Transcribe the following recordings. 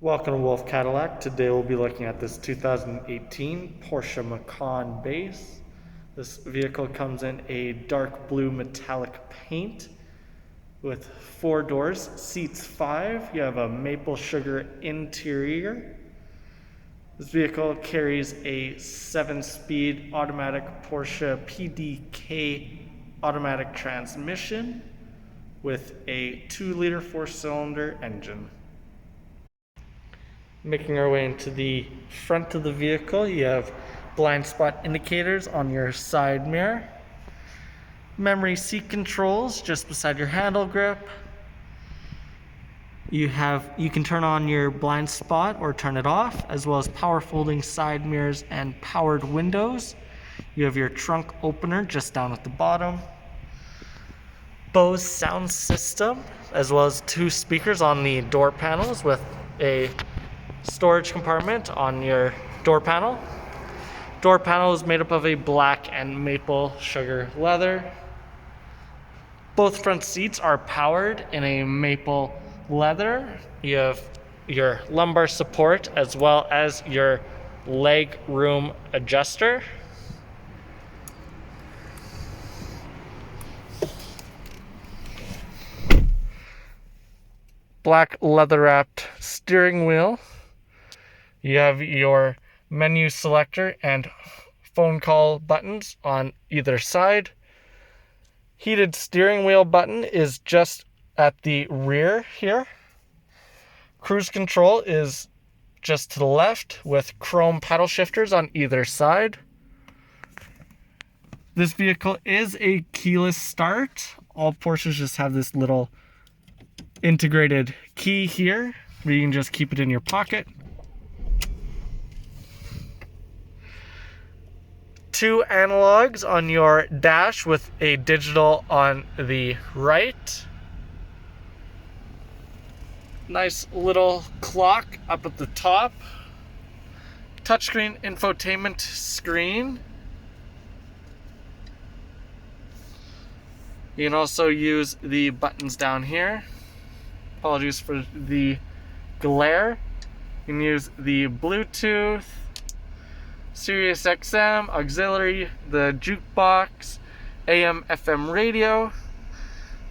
Welcome to Wolfe Cadillac. Today we'll be looking at this 2018 Porsche Macan base. This vehicle comes in a dark blue metallic paint with 4 doors, seats 5. You have a maple sugar interior. This vehicle carries a 7-speed automatic Porsche PDK automatic transmission with a 2-liter 4-cylinder engine. Making our way into the front of the vehicle, you have blind spot indicators on your side mirror, memory seat controls just beside your handle grip. You can turn on your blind spot or turn it off, as well as power folding side mirrors and powered windows. You have your trunk opener just down at the bottom. Bose sound system, as well as 2 speakers on the door panels with a storage compartment on your door panel. Door panel is made up of a black and maple sugar leather. Both front seats are powered in a maple leather. You have your lumbar support as well as your leg room adjuster. Black leather wrapped steering wheel. You have your menu selector and phone call buttons on either side. Heated steering wheel button is just at the rear here. Cruise control is just to the left with chrome paddle shifters on either side. This vehicle is a keyless start. All Porsches just have this little integrated key here where you can just keep it in your pocket. 2 analogs on your dash with a digital on the right. Nice little clock up at the top. Touchscreen infotainment screen. You can also use the buttons down here. Apologies for the glare. You can use the Bluetooth, Sirius XM, auxiliary, the jukebox, AM FM radio.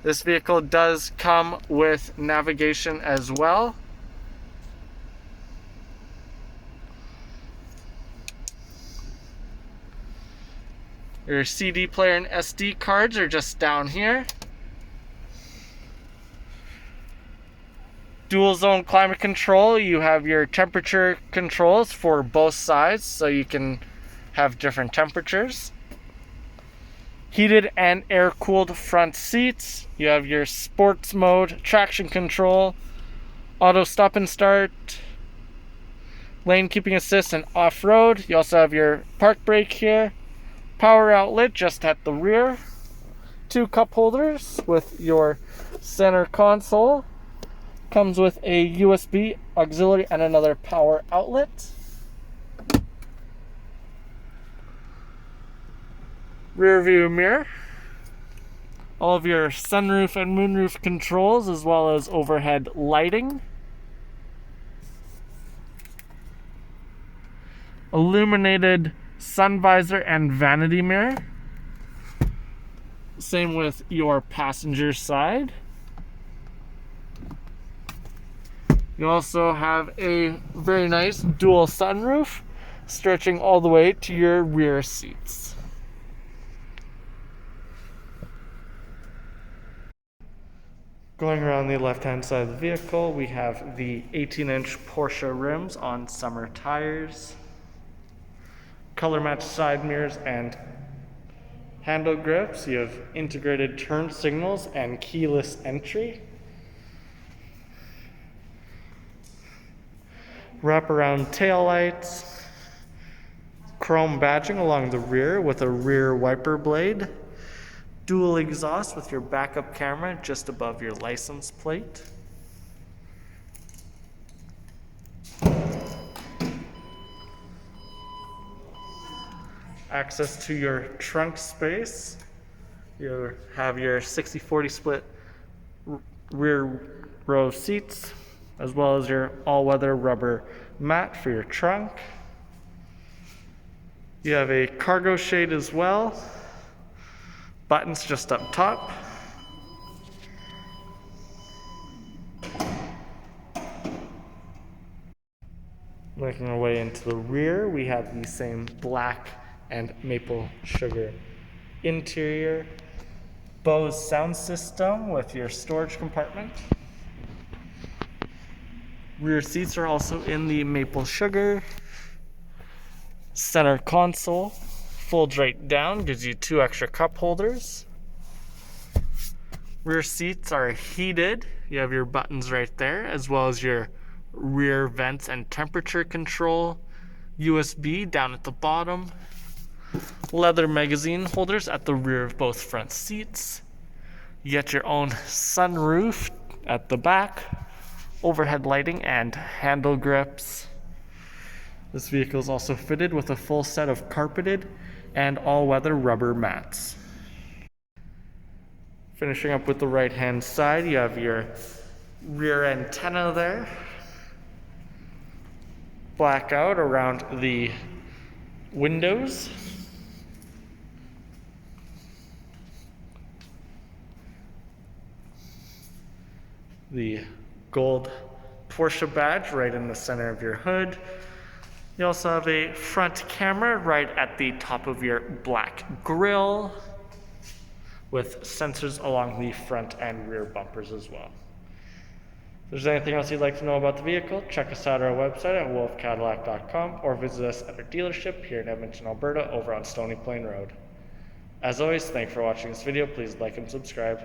This vehicle does come with navigation as well. Your CD player and SD cards are just down here. Dual zone climate control. You have your temperature controls for both sides, so you can have different temperatures. Heated and air cooled front seats. You have your sports mode, traction control, auto stop and start, lane keeping assist and off-road. You also have your park brake here, power outlet just at the rear, 2 cup holders with your center console. Comes with a USB auxiliary and another power outlet. Rear view mirror. All of your sunroof and moonroof controls, as well as overhead lighting. Illuminated sun visor and vanity mirror. Same with your passenger side. You also have a very nice dual sunroof stretching all the way to your rear seats. Going around the left-hand side of the vehicle, we have the 18-inch Porsche rims on summer tires, color-matched side mirrors and handle grips. You have integrated turn signals and keyless entry. Wraparound taillights, chrome badging along the rear with a rear wiper blade, dual exhaust with your backup camera just above your license plate. Access to your trunk space. You have your 60-40 split rear row seats, as well as your all-weather rubber mat for your trunk. You have a cargo shade as well. Buttons just up top. Making our way into the rear, we have the same black and maple sugar interior. Bose sound system with your storage compartment. Rear seats are also in the maple sugar. Center console folds right down, gives you 2 extra cup holders. Rear seats are heated. You have your buttons right there, as well as your rear vents and temperature control. USB down at the bottom. Leather magazine holders at the rear of both front seats. You get your own sunroof at the back, overhead lighting and handle grips. This vehicle is also fitted with a full set of carpeted and all-weather rubber mats. Finishing up with the right-hand side, you have your rear antenna there. Blackout around the windows. The gold Porsche badge right in the center of your hood. You also have a front camera right at the top of your black grille with sensors along the front and rear bumpers as well. If there's anything else you'd like to know about the vehicle, check us out at our website at wolfecadillac.com or visit us at our dealership here in Edmonton, Alberta over on Stony Plain Rd. As always, thanks for watching this video. Please like and subscribe.